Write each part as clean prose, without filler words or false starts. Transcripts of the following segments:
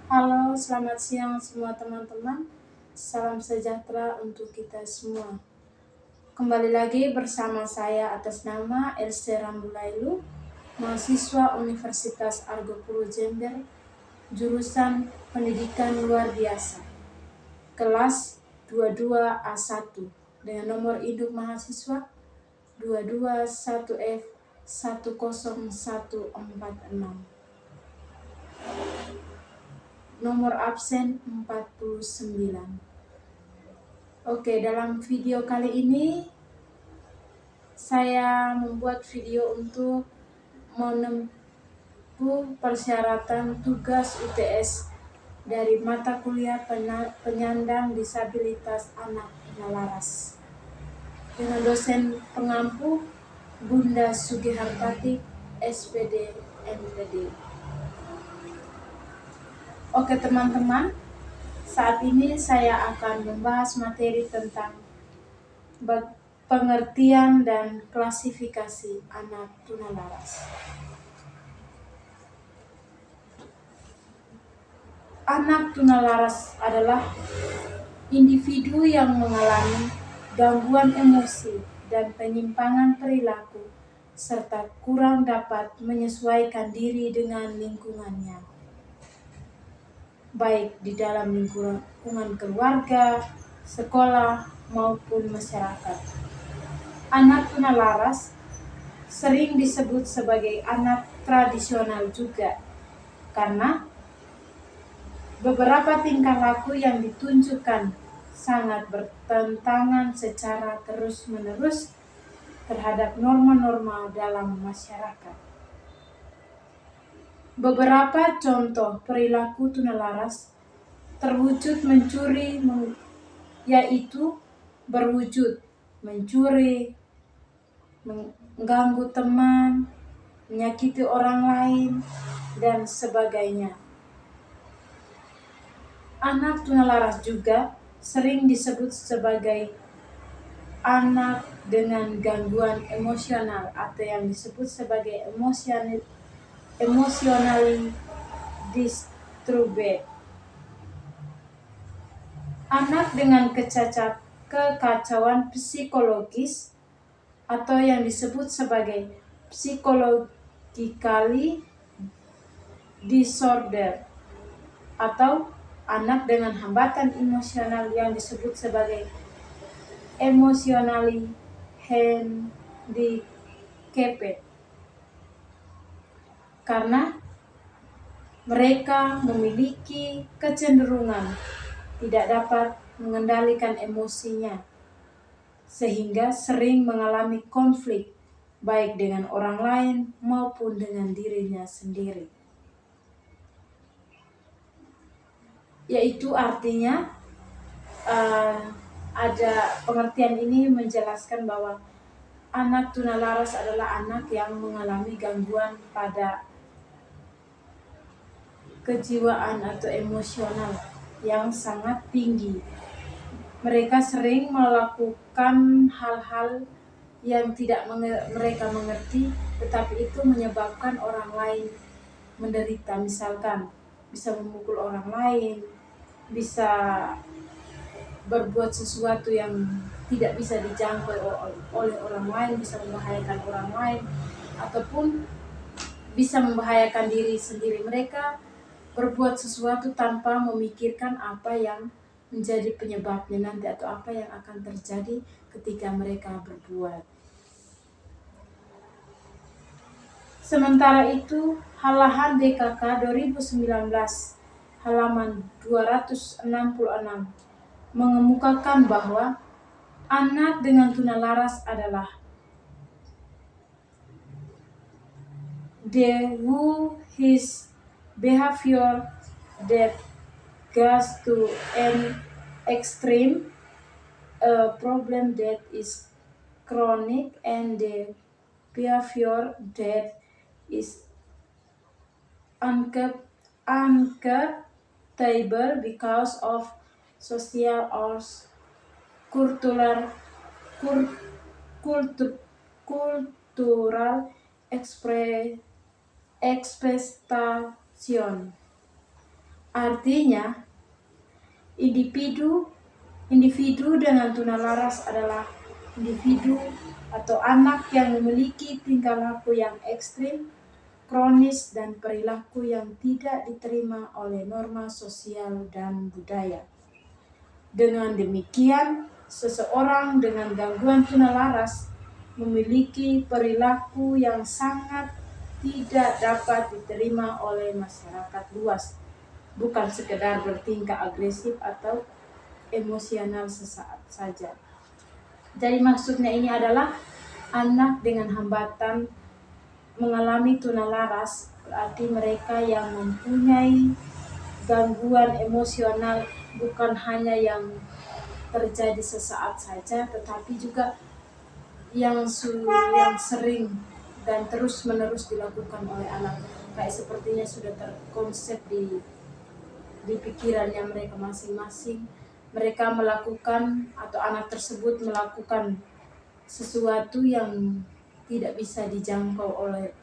Halo, selamat siang semua teman-teman. Salam sejahtera untuk kita semua. Kembali lagi bersama saya atas nama Else Rambulailu, mahasiswa Universitas Argopuro Jember, jurusan Pendidikan Luar Biasa, kelas 22A1, dengan nomor induk mahasiswa 221F 10146. Nomor absen 49. Oke, dalam video kali ini saya membuat video untuk menempuh persyaratan tugas UTS dari mata kuliah penyandang disabilitas anak tunalaras dengan dosen pengampu Bunda Sugihartati, SPD, MPD. Oke teman-teman, saat ini saya akan membahas materi tentang pengertian dan klasifikasi anak tunalaras. Anak tunalaras adalah individu yang mengalami gangguan emosi dan penyimpangan perilaku serta kurang dapat menyesuaikan diri dengan lingkungannya, baik di dalam lingkungan keluarga, sekolah, maupun masyarakat. Anak tunalaras sering disebut sebagai anak tradisional juga, karena beberapa tingkah laku yang ditunjukkan sangat bertentangan secara terus-menerus terhadap norma-norma dalam masyarakat. Beberapa contoh perilaku tunalaras terwujud mencuri, yaitu berwujud mencuri, mengganggu teman, menyakiti orang lain, dan sebagainya. Anak tunalaras juga sering disebut sebagai anak dengan gangguan emosional atau yang disebut sebagai emotionally disturbed. Anak dengan kekacauan psikologis atau yang disebut sebagai psychologically disorder, atau anak dengan hambatan emosional yang disebut sebagai emotionally handicapped, karena mereka memiliki kecenderungan tidak dapat mengendalikan emosinya, sehingga sering mengalami konflik baik dengan orang lain maupun dengan dirinya sendiri. Yaitu artinya ada pengertian ini menjelaskan bahwa anak tunalaras adalah anak yang mengalami gangguan pada kejiwaan atau emosional yang sangat tinggi. Mereka sering melakukan hal-hal yang tidak mereka mengerti, tetapi itu menyebabkan orang lain menderita. Misalkan bisa memukul orang lain, bisa berbuat sesuatu yang tidak bisa dijangkau oleh orang lain, bisa membahayakan orang lain, ataupun bisa membahayakan diri sendiri. Mereka berbuat sesuatu tanpa memikirkan apa yang menjadi penyebabnya nanti atau apa yang akan terjadi ketika mereka berbuat. Sementara itu, Halahan DKK 2019 halaman 266 mengemukakan bahwa anak dengan tunalaras adalah who his behavior that goes to an extreme, a problem that is chronic, and the behavior that is unacceptable because of social or cultural expectation. Artinya, individu dengan tunalaras adalah individu atau anak yang memiliki tingkah laku yang ekstrim, kronis, dan perilaku yang tidak diterima oleh norma sosial dan budaya. Dengan demikian, seseorang dengan gangguan tunalaras memiliki perilaku yang sangat tidak dapat diterima oleh masyarakat luas, bukan sekedar bertingkah agresif atau emosional sesaat saja. Jadi maksudnya ini adalah anak dengan hambatan mengalami tunalaras, berarti mereka yang mempunyai gangguan emosional bukan hanya yang terjadi sesaat saja, tetapi juga yang sering dan terus menerus dilakukan oleh anak, kayak sepertinya sudah terkonsep di pikirannya mereka masing-masing. Mereka melakukan atau anak tersebut melakukan sesuatu yang tidak bisa dijangkau oleh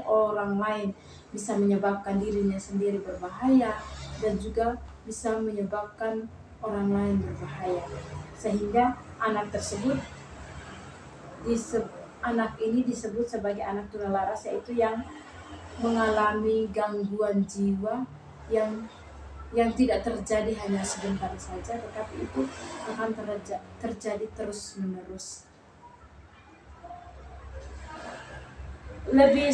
orang lain, bisa menyebabkan dirinya sendiri berbahaya dan juga bisa menyebabkan orang lain berbahaya, sehingga anak ini disebut sebagai anak tunalaras, yaitu yang mengalami gangguan jiwa yang tidak terjadi hanya sebentar saja, tetapi itu akan terjadi terus-menerus. Lebih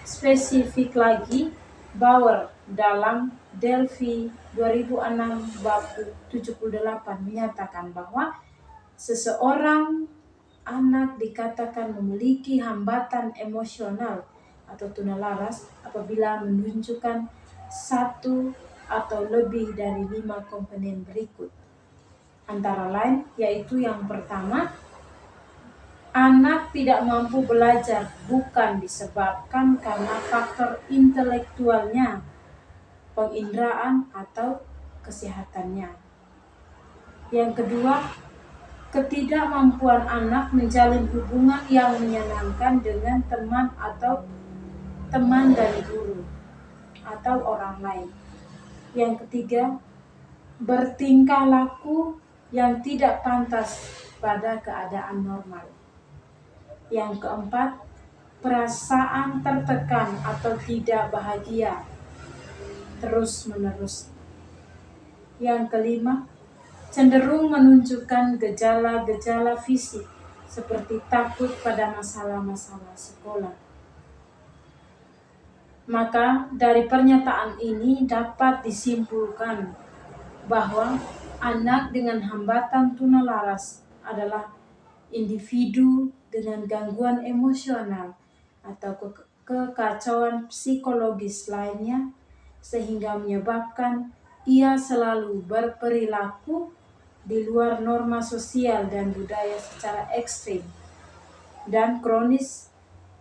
spesifik lagi, Bauer dalam Delphi 2006 bab 78 menyatakan bahwa seseorang anak dikatakan memiliki hambatan emosional atau tunalaras apabila menunjukkan satu atau lebih dari 5 komponen berikut. Antara lain yaitu yang pertama, anak tidak mampu belajar bukan disebabkan karena faktor intelektualnya, penginderaan, atau kesehatannya. Yang kedua, ketidakmampuan anak menjalin hubungan yang menyenangkan dengan teman dan guru atau orang lain. Yang ketiga, bertingkah laku yang tidak pantas pada keadaan normal. Yang keempat, perasaan tertekan atau tidak bahagia terus-menerus. Yang kelima, cenderung menunjukkan gejala-gejala fisik seperti takut pada masalah-masalah sekolah. Maka dari pernyataan ini dapat disimpulkan bahwa anak dengan hambatan tunalaras adalah individu dengan gangguan emosional atau kekacauan psikologis lainnya, sehingga menyebabkan ia selalu berperilaku di luar norma sosial dan budaya secara ekstrim dan kronis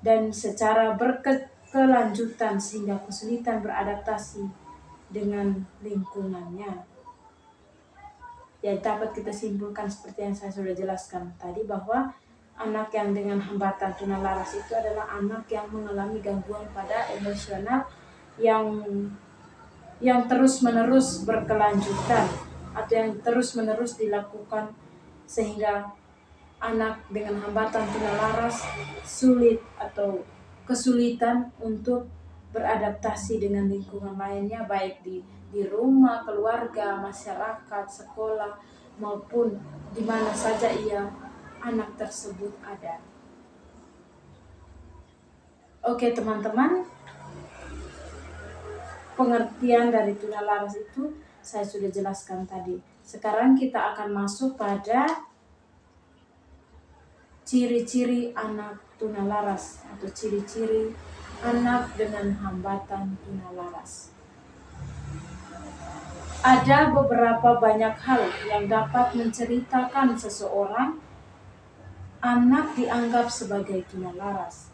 dan secara berkelanjutan, sehingga kesulitan beradaptasi dengan lingkungannya. Ya, dapat kita simpulkan seperti yang saya sudah jelaskan tadi, bahwa anak yang dengan hambatan tunalaras itu adalah anak yang mengalami gangguan pada emosional yang terus-menerus berkelanjutan atau yang terus-menerus dilakukan, sehingga anak dengan hambatan tunalaras sulit atau kesulitan untuk beradaptasi dengan lingkungan lainnya, baik di rumah, keluarga, masyarakat, sekolah, maupun di mana saja anak tersebut ada. Oke teman-teman, pengertian dari tunalaras itu saya sudah jelaskan tadi. Sekarang kita akan masuk pada ciri-ciri anak tunalaras atau ciri-ciri anak dengan hambatan tunalaras. Ada beberapa banyak hal yang dapat menceritakan seseorang anak dianggap sebagai tunalaras.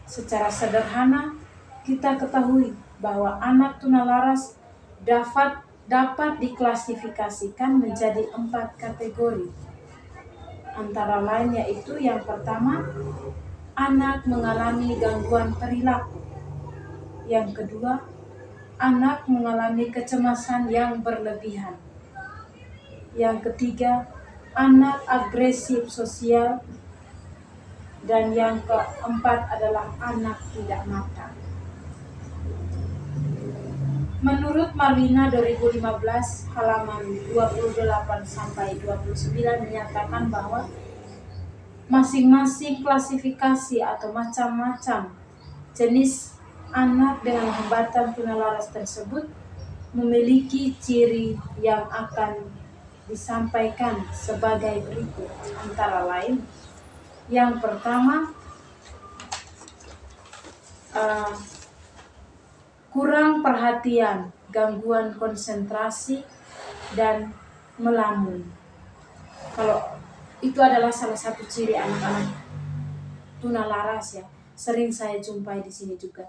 Secara sederhana, kita ketahui bahwa anak tunalaras dapat diklasifikasikan menjadi 4 kategori. Antara lain yaitu yang pertama, anak mengalami gangguan perilaku. Yang kedua, anak mengalami kecemasan yang berlebihan. Yang ketiga, anak agresif sosial. Dan yang keempat adalah anak tidak matang. Menurut Marlina 2015 halaman 28 sampai 29 menyatakan bahwa masing-masing klasifikasi atau macam-macam jenis anak dengan hambatan tunalaras tersebut memiliki ciri yang akan disampaikan sebagai berikut, antara lain: yang pertama, kurang perhatian, gangguan konsentrasi, dan melamun. Kalau itu adalah salah satu ciri anak-anak tunalaras ya, sering saya jumpai di sini juga.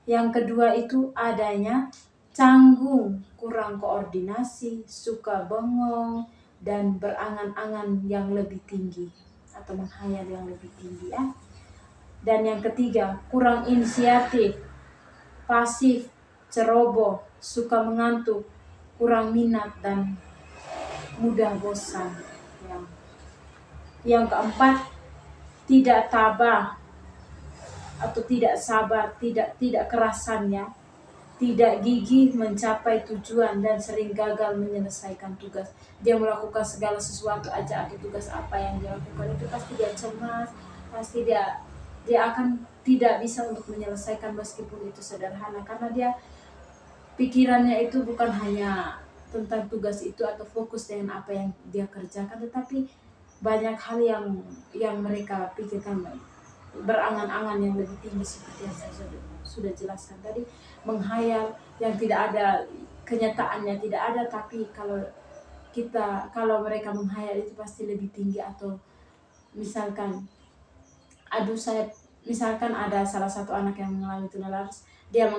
Yang kedua itu adanya canggung, kurang koordinasi, suka bengong, dan berangan-angan yang lebih tinggi atau menghayal yang lebih tinggi ya. Dan yang ketiga, kurang inisiatif, pasif, ceroboh, suka mengantuk, kurang minat, dan mudah bosan. Yang keempat, tidak tabah atau tidak sabar, tidak kerasannya, tidak gigih mencapai tujuan, dan sering gagal menyelesaikan tugas. Dia melakukan segala sesuatu aja atau tugas apa yang dia lakukan itu pasti dia cemas, pasti dia akan tidak bisa untuk menyelesaikan meskipun itu sederhana, karena dia pikirannya itu bukan hanya tentang tugas itu atau fokus dengan apa yang dia kerjakan, tetapi banyak hal yang mereka pikirkan, berangan-angan yang lebih tinggi seperti yang saya sudah jelaskan tadi, menghayal yang tidak ada kenyataannya, tidak ada, tapi kalau mereka menghayal itu pasti lebih tinggi. Atau misalkan misalkan ada salah satu anak yang mengalami tunalaras, dia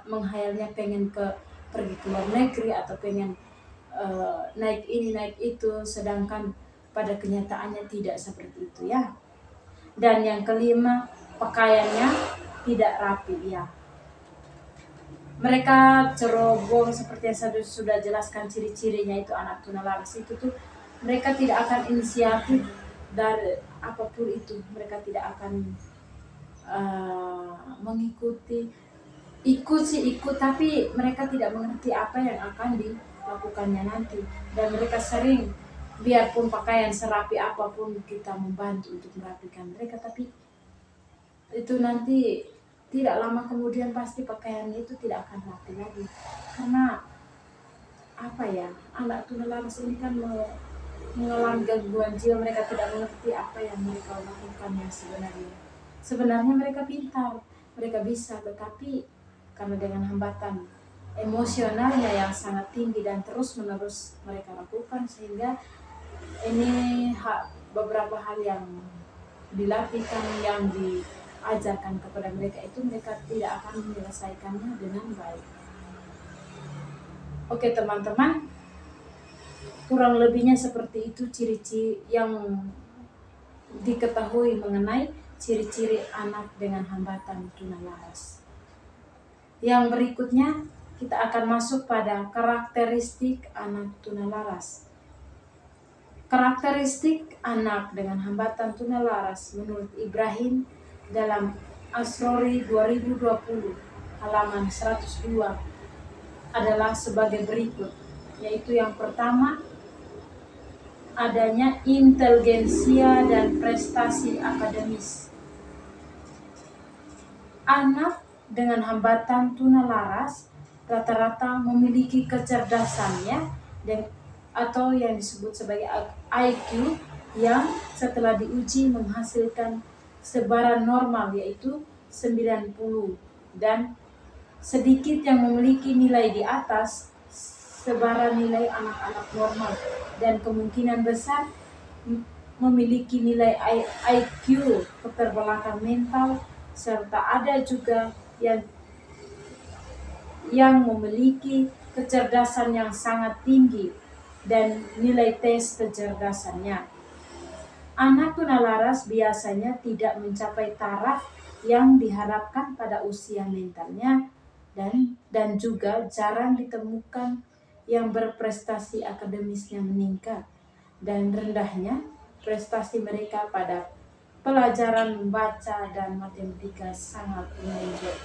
menghayalnya pengen pergi ke luar negeri atau pengen naik ini naik itu, sedangkan pada kenyataannya tidak seperti itu ya. Dan yang kelima, pakaiannya tidak rapi ya. Mereka ceroboh seperti yang saya sudah jelaskan ciri-cirinya itu anak tunalaras itu tuh, mereka tidak akan inisiatif dari apapun itu, mereka tidak akan mengikuti, ikut tapi mereka tidak mengerti apa yang akan dilakukannya nanti. Dan mereka sering, biarpun pakaian serapi apapun kita membantu untuk merapikan mereka, tapi itu nanti tidak lama kemudian pasti pakaian itu tidak akan rapi lagi. Karena apa ya, anak tunalaras ini kan mengalami gangguan jiwa, mereka tidak mengerti apa yang mereka lakukan yang sebenarnya mereka pintar, mereka bisa, tetapi karena dengan hambatan emosionalnya yang sangat tinggi dan terus menerus mereka lakukan, sehingga ini beberapa hal yang dilatihkan, yang diajarkan kepada mereka itu, mereka tidak akan menyelesaikannya dengan baik. Oke teman-teman, kurang lebihnya seperti itu ciri-ciri yang diketahui mengenai ciri-ciri anak dengan hambatan tunalaras. Yang berikutnya kita akan masuk pada karakteristik anak tunalaras. Karakteristik anak dengan hambatan tunalaras menurut Ibrahim dalam Asrori 2020 halaman 102 adalah sebagai berikut, yaitu yang pertama, adanya inteligensia dan prestasi akademis. Anak dengan hambatan tunalaras rata-rata memiliki kecerdasannya atau yang disebut sebagai IQ yang setelah diuji menghasilkan sebaran normal, yaitu 90, dan sedikit yang memiliki nilai di atas sebaran nilai anak-anak normal, dan kemungkinan besar memiliki nilai IQ keterbelakangan mental, serta ada juga yang memiliki kecerdasan yang sangat tinggi dan nilai tes kecerdasannya. Anak tunalaras biasanya tidak mencapai taraf yang diharapkan pada usia mentalnya, dan juga jarang ditemukan yang berprestasi akademisnya meningkat, dan rendahnya prestasi mereka pada pelajaran membaca dan matematika sangat menonjol.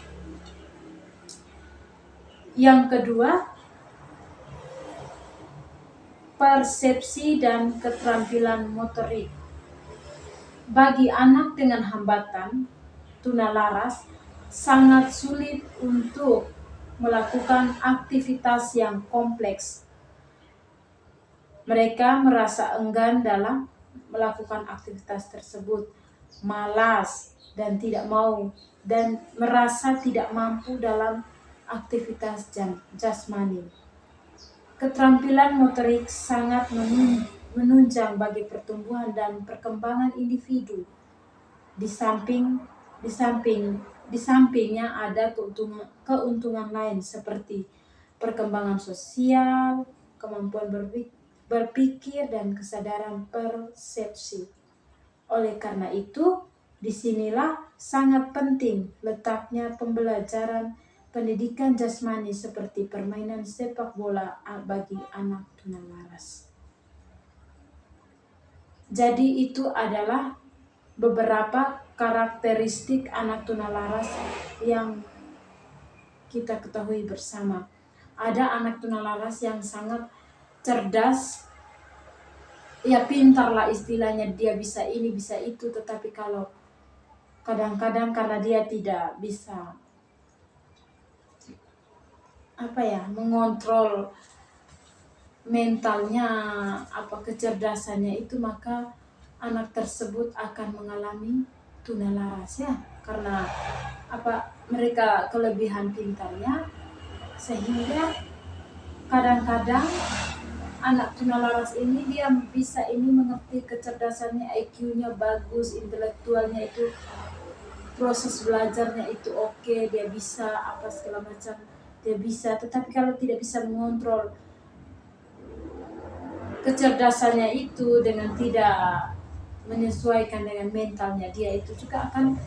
Yang kedua, persepsi dan keterampilan motorik. Bagi anak dengan hambatan tunalaras, sangat sulit untuk melakukan aktivitas yang kompleks. Mereka merasa enggan dalam melakukan aktivitas tersebut, malas dan tidak mau, dan merasa tidak mampu dalam aktivitas jasmani. Keterampilan motorik sangat menunjang bagi pertumbuhan dan perkembangan individu. Di sampingnya ada keuntungan lain seperti perkembangan sosial, kemampuan berpikir dan kesadaran persepsi. Oleh karena itu, disinilah sangat penting letaknya pembelajaran pendidikan jasmani seperti permainan sepak bola bagi anak tunalaras. Jadi itu adalah beberapa karakteristik anak tunalaras yang kita ketahui bersama. Ada anak tunalaras yang sangat cerdas, ya pintar lah istilahnya, dia bisa ini bisa itu, tetapi kalau kadang-kadang karena dia tidak bisa mengontrol mentalnya, kecerdasannya itu, maka anak tersebut akan mengalami tunalaras ya, karena mereka kelebihan pintarnya, sehingga kadang-kadang anak tunalaras ini dia bisa mengerti kecerdasannya, IQ-nya bagus, intelektualnya itu, proses belajarnya itu oke, dia bisa segala macam dia bisa, tetapi kalau tidak bisa mengontrol kecerdasannya itu dengan tidak menyesuaikan dengan mentalnya, dia itu juga akan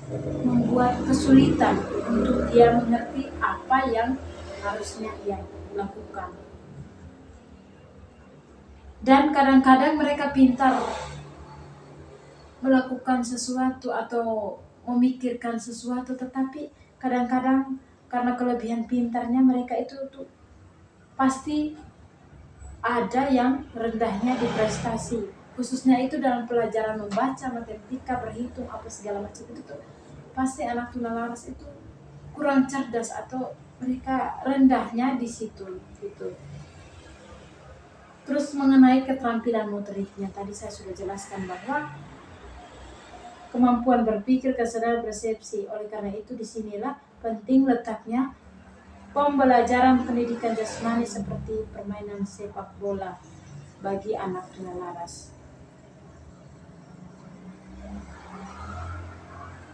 membuat kesulitan untuk dia mengerti apa yang harusnya ia lakukan. Dan kadang-kadang mereka pintar melakukan sesuatu atau memikirkan sesuatu, tetapi kadang-kadang karena kelebihan pintarnya mereka itu tuh pasti ada yang rendahnya di prestasi, khususnya itu dalam pelajaran membaca, matematika, berhitung, segala macam itu tuh pasti anak tunalaras itu kurang cerdas atau mereka rendahnya di situ gitu. Terus mengenai keterampilan motoriknya, tadi saya sudah jelaskan bahwa kemampuan berpikir, kesadaran persepsi. Oleh karena itu disinilah penting letaknya pembelajaran pendidikan jasmani seperti permainan sepak bola bagi anak tunalaras.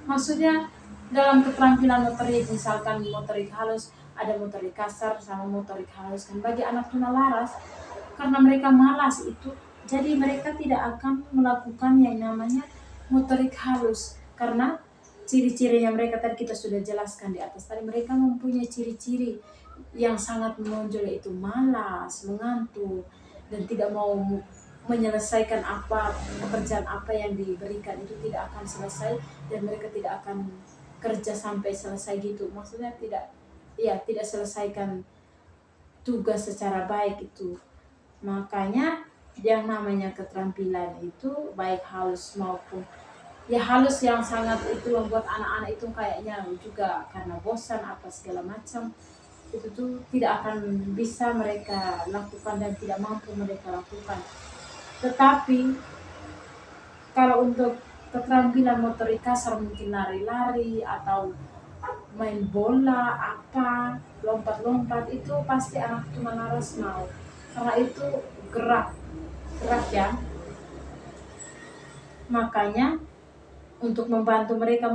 Maksudnya dalam keterampilan motorik, misalkan motorik halus, ada motorik kasar sama motorik halus kan. Bagi anak tunalaras, karena mereka malas itu, jadi mereka tidak akan melakukan yang namanya motorik halus, karena ciri-cirinya mereka tadi kita sudah jelaskan di atas tadi. Mereka mempunyai ciri-ciri yang sangat menonjol, yaitu malas, mengantuk, dan tidak mau menyelesaikan pekerjaan yang diberikan itu tidak akan selesai, dan mereka tidak akan kerja sampai selesai gitu. Maksudnya tidak selesaikan tugas secara baik itu. Makanya yang namanya keterampilan itu baik halus maupun halus yang sangat itu membuat anak-anak itu kayaknya juga karena bosan segala macam, itu tuh tidak akan bisa mereka lakukan dan tidak mampu mereka lakukan. Tetapi kalau untuk keterampilan motorik kasar, mungkin lari-lari atau main bola, lompat-lompat, itu pasti anak tunalaras mau, karena itu gerak ya. Makanya untuk membantu mereka,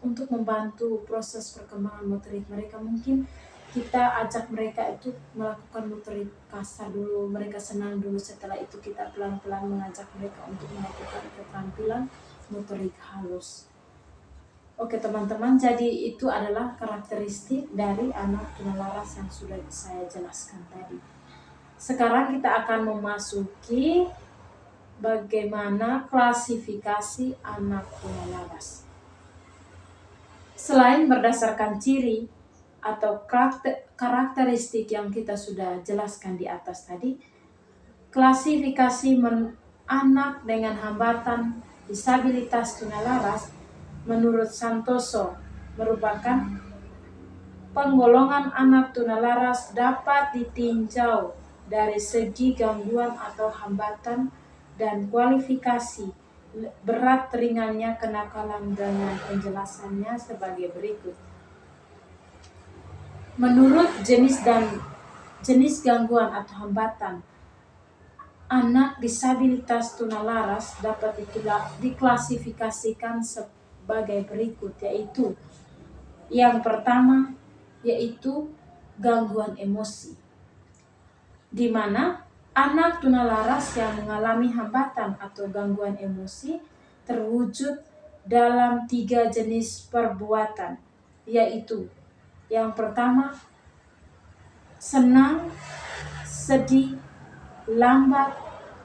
untuk membantu proses perkembangan motorik mereka, mungkin kita ajak mereka itu melakukan motorik kasar dulu, mereka senang dulu, setelah itu kita pelan-pelan mengajak mereka untuk melakukan keterampilan motorik halus. Oke teman-teman, jadi itu adalah karakteristik dari anak tunalaras yang sudah saya jelaskan tadi. Sekarang kita akan memasuki bagaimana klasifikasi anak tunalaras. Selain berdasarkan ciri atau karakteristik yang kita sudah jelaskan di atas tadi, klasifikasi anak dengan hambatan disabilitas tunalaras menurut Santoso merupakan penggolongan anak tunalaras dapat ditinjau dari segi gangguan atau hambatan dan kualifikasi berat ringannya kenakalan dengan penjelasannya sebagai berikut. Menurut jenis gangguan atau hambatan, anak disabilitas tunalaras dapat diklasifikasikan sebagai berikut, yaitu yang pertama yaitu gangguan emosi, di mana anak tunalaras yang mengalami hambatan atau gangguan emosi terwujud dalam 3 jenis perbuatan, yaitu yang pertama senang, sedih, lambat,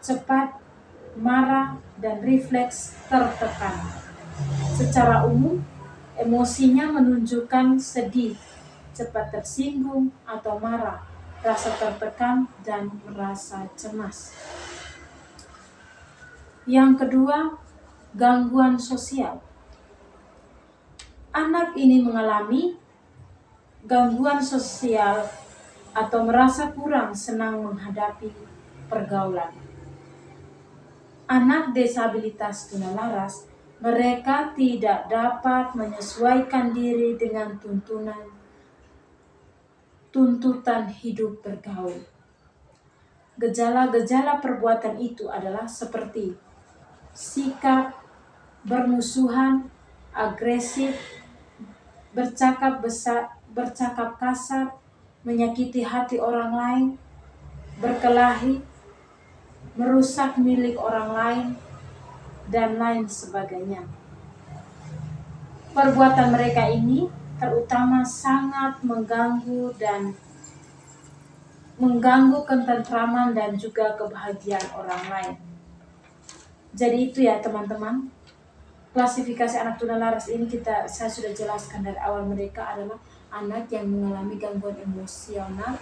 cepat, marah, dan refleks tertekan. Secara umum, emosinya menunjukkan sedih, cepat tersinggung atau marah, rasa tertekan, dan merasa cemas. Yang kedua, gangguan sosial. Anak ini mengalami gangguan sosial atau merasa kurang senang menghadapi pergaulan. Anak disabilitas tunalaras, mereka tidak dapat menyesuaikan diri dengan tuntutan hidup bergaul. Gejala-gejala perbuatan itu adalah seperti sikap bermusuhan, agresif, bercakap kasar, menyakiti hati orang lain, berkelahi, merusak milik orang lain, dan lain sebagainya. Perbuatan mereka ini terutama sangat mengganggu ketentraman dan juga kebahagiaan orang lain. Jadi itu ya teman-teman, klasifikasi anak tunalaras ini saya sudah jelaskan dari awal. Mereka adalah anak yang mengalami gangguan emosional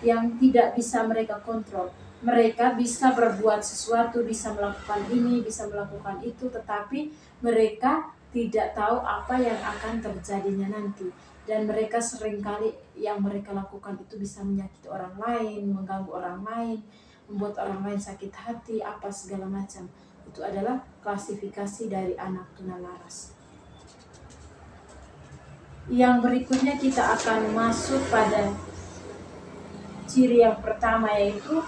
yang tidak bisa mereka kontrol. Mereka bisa berbuat sesuatu, bisa melakukan ini, bisa melakukan itu, tetapi mereka tidak tahu apa yang akan terjadinya nanti. Dan mereka seringkali yang mereka lakukan itu bisa menyakiti orang lain, mengganggu orang lain, membuat orang lain sakit hati, apa segala macam. Itu adalah klasifikasi dari anak tunalaras. Yang berikutnya kita akan masuk pada ciri yang pertama, yaitu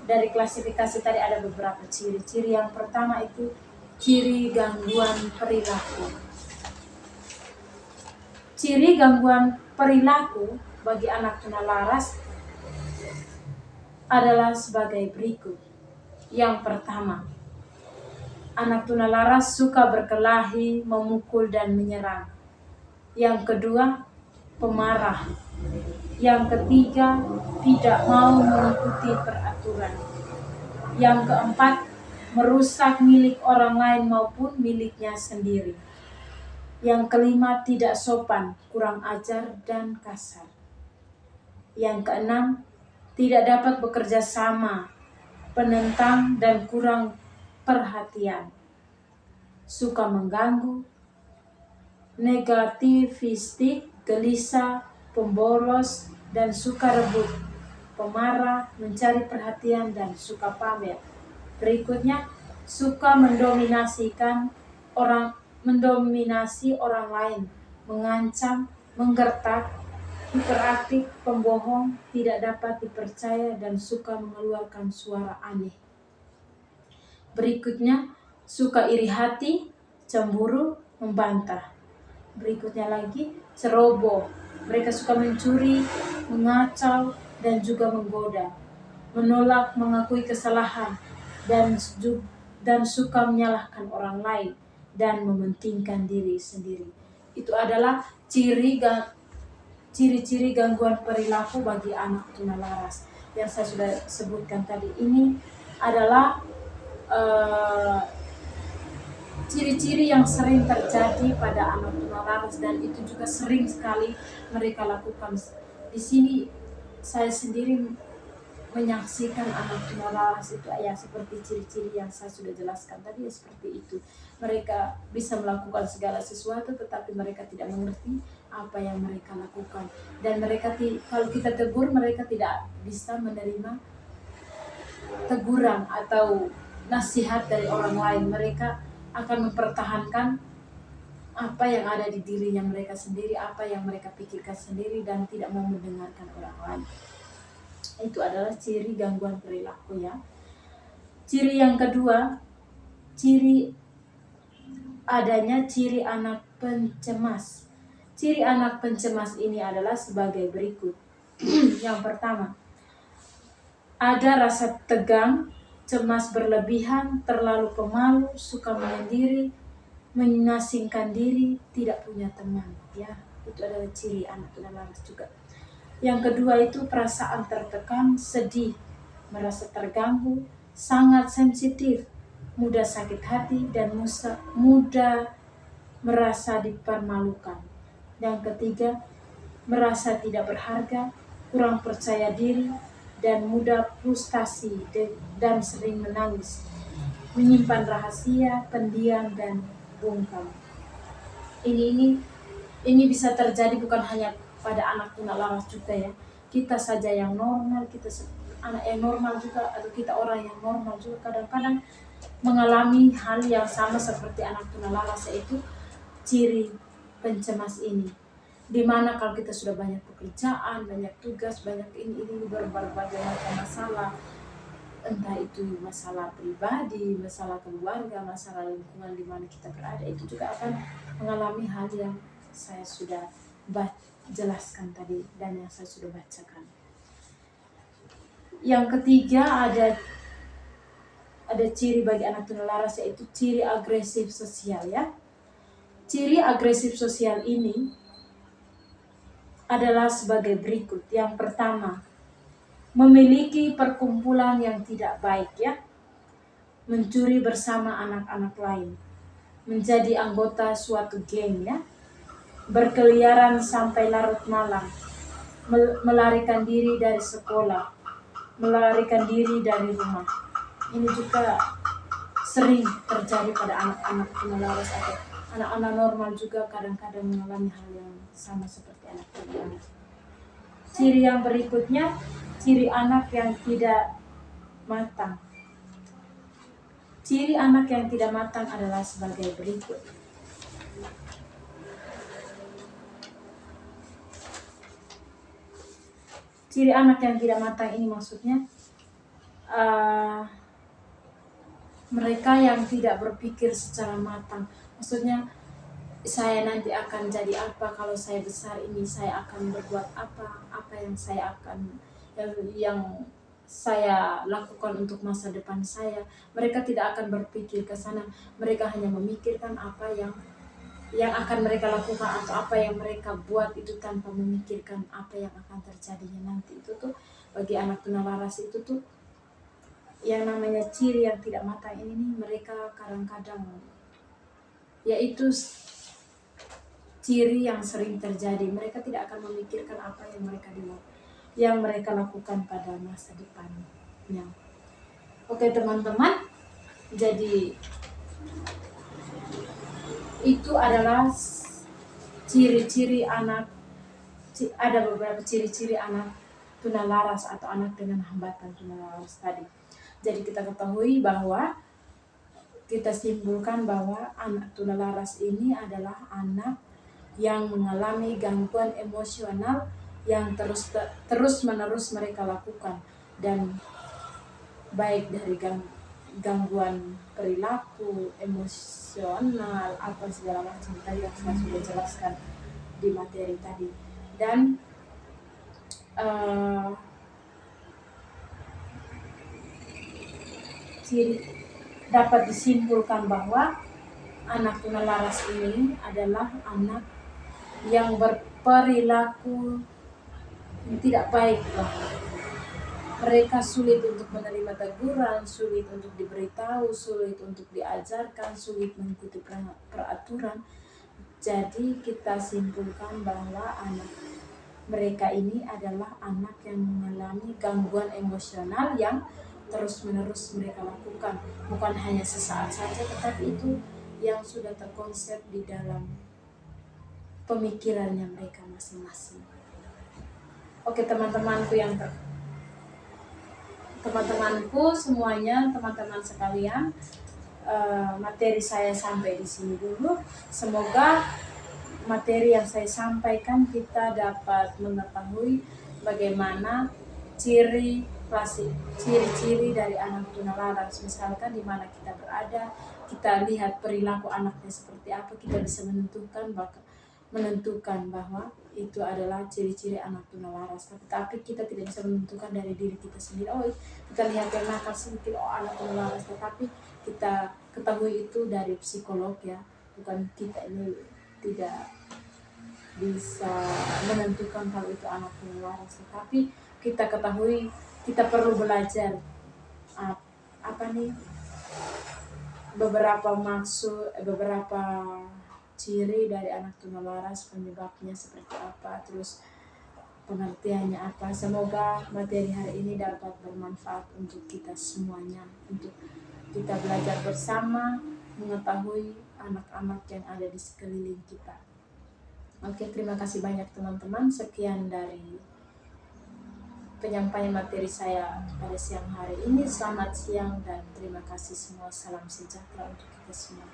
dari klasifikasi tadi ada beberapa ciri. Ciri yang pertama itu ciri gangguan perilaku. Ciri gangguan perilaku bagi anak tunalaras adalah sebagai berikut. Yang pertama, anak tunalaras suka berkelahi, memukul, dan menyerang. Yang kedua, pemarah. Yang ketiga, tidak mau mengikuti peraturan. Yang keempat, merusak milik orang lain maupun miliknya sendiri. Yang kelima, tidak sopan, kurang ajar, dan kasar. Yang keenam, tidak dapat bekerja sama, penentang, dan kurang perhatian, suka mengganggu, negativistik, gelisah, pembolos, dan suka rebut, pemarah, mencari perhatian, dan suka pamer. Berikutnya, suka mendominasi orang lain, mengancam, menggertak, hiperaktif, pembohong, tidak dapat dipercaya, dan suka mengeluarkan suara aneh. Berikutnya, suka iri hati, cemburu, membantah. Berikutnya lagi, ceroboh. Mereka suka mencuri, mengacau, dan juga menggoda, menolak mengakui kesalahan, dan suka menyalahkan orang lain, dan mementingkan diri sendiri. itu adalah ciri-ciri gangguan perilaku bagi anak tunalaras yang saya sudah sebutkan tadi. Ini adalah ciri-ciri yang sering terjadi pada anak tunalaras, dan itu juga sering sekali mereka lakukan. Di sini saya sendiri menyaksikan anak tunalaras itu ya seperti ciri-ciri yang saya sudah jelaskan tadi, ya seperti itu. Mereka bisa melakukan segala sesuatu tetapi mereka tidak mengerti apa yang mereka lakukan, dan mereka kalau kita tegur mereka tidak bisa menerima teguran atau nasihat dari orang lain. Mereka akan mempertahankan apa yang ada di dirinya mereka sendiri, apa yang mereka pikirkan sendiri, dan tidak mau mendengarkan orang lain. Itu adalah ciri gangguan perilaku ya. Ciri yang kedua, adanya ciri anak pencemas. Ciri anak pencemas ini adalah sebagai berikut. Yang pertama, ada rasa tegang, cemas berlebihan, terlalu pemalu, suka menyendiri, mengasingkan diri, tidak punya teman. Ya, itu adalah ciri anak tunalaras juga. Yang kedua itu perasaan tertekan, sedih, merasa terganggu, sangat sensitif, mudah sakit hati, dan mudah merasa dipermalukan. Yang ketiga, merasa tidak berharga, kurang percaya diri, dan mudah frustasi dan sering menangis, menyimpan rahasia, pendiam, dan bungkam. Ini bisa terjadi bukan hanya pada anak tunalaras juga ya. Kita saja yang normal, anak yang normal juga, atau kita orang yang normal juga kadang-kadang mengalami hal yang sama seperti anak tunalaras, yaitu ciri pencemas ini. Dimana kalau kita sudah banyak pekerjaan, banyak tugas, banyak ini berbagai macam masalah, entah itu masalah pribadi, masalah keluarga, masalah lingkungan di mana kita berada, itu juga akan mengalami hal yang saya sudah jelaskan tadi dan yang saya sudah bacakan. Yang ketiga, ada ciri bagi anak tunalaras, yaitu ciri agresif sosial ya. Ciri agresif sosial ini adalah sebagai berikut. Yang pertama, memiliki perkumpulan yang tidak baik ya, mencuri bersama anak-anak lain, menjadi anggota suatu geng ya, berkeliaran sampai larut malam, melarikan diri dari sekolah, melarikan diri dari rumah. Ini juga sering terjadi pada anak-anak tunalaras atau anak-anak normal juga kadang-kadang mengalami hal yang sama seperti anak tunalaras. Ciri yang berikutnya, ciri anak yang tidak matang. Ciri anak yang tidak matang adalah sebagai berikut. Ciri anak yang tidak matang ini maksudnya mereka yang tidak berpikir secara matang. Maksudnya, saya nanti akan jadi apa kalau saya besar ini, saya akan berbuat apa yang saya lakukan untuk masa depan saya. Mereka tidak akan berpikir ke sana. Mereka hanya memikirkan apa yang akan mereka lakukan atau apa yang mereka buat itu tanpa memikirkan apa yang akan terjadinya nanti. Itu tuh bagi anak tunalaras itu tuh yang namanya ciri yang tidak matang ini nih, mereka kadang-kadang, yaitu ciri yang sering terjadi. Mereka tidak akan memikirkan apa yang mereka lakukan pada masa depannya. Oke teman-teman, jadi itu adalah ciri-ciri anak. Ada beberapa ciri-ciri anak tunalaras atau anak dengan hambatan tunalaras tadi. Jadi kita ketahui bahwa kita simpulkan bahwa anak tunalaras ini adalah anak yang mengalami gangguan emosional yang terus-menerus mereka lakukan, dan baik dari gangguan perilaku, emosional, apa segala macam tadi yang saya sudah jelaskan di materi tadi. Dan dapat disimpulkan bahwa anak tunalaras ini adalah anak yang berperilaku yang tidak baik. Mereka sulit untuk menerima teguran, sulit untuk diberitahu, sulit untuk diajarkan, sulit mengikuti peraturan. Jadi kita simpulkan bahwa anak mereka ini adalah anak yang mengalami gangguan emosional yang terus-menerus mereka lakukan. Bukan hanya sesaat saja, tetapi itu yang sudah terkonsep di dalam pemikirannya mereka masing-masing. Oke, teman-temanku semuanya, teman-teman sekalian, materi saya sampai di sini dulu. Semoga materi yang saya sampaikan kita dapat mengetahui bagaimana ciri dari anak tunalaras. Misalkan di mana kita berada, kita lihat perilaku anaknya seperti apa, kita bisa menentukan bahwa itu adalah ciri-ciri anak tunalaras. Tapi kita tidak bisa menentukan dari diri kita sendiri. Oh, kita lihat yang nakal sedikit, oh anak tunalaras. Tetapi kita ketahui itu dari psikolog ya, bukan kita ini tidak bisa menentukan kalau itu anak tunalaras. Tetapi kita ketahui, kita perlu belajar beberapa ciri dari anak tunalaras, penyebabnya seperti apa, terus pengertiannya apa. Semoga materi hari ini dapat bermanfaat untuk kita semuanya, untuk kita belajar bersama mengetahui anak-anak yang ada di sekeliling kita. Oke, terima kasih banyak teman-teman. Sekian dari penyampaian materi saya pada siang hari ini. Selamat siang dan terima kasih semua. Salam sejahtera untuk kita semua.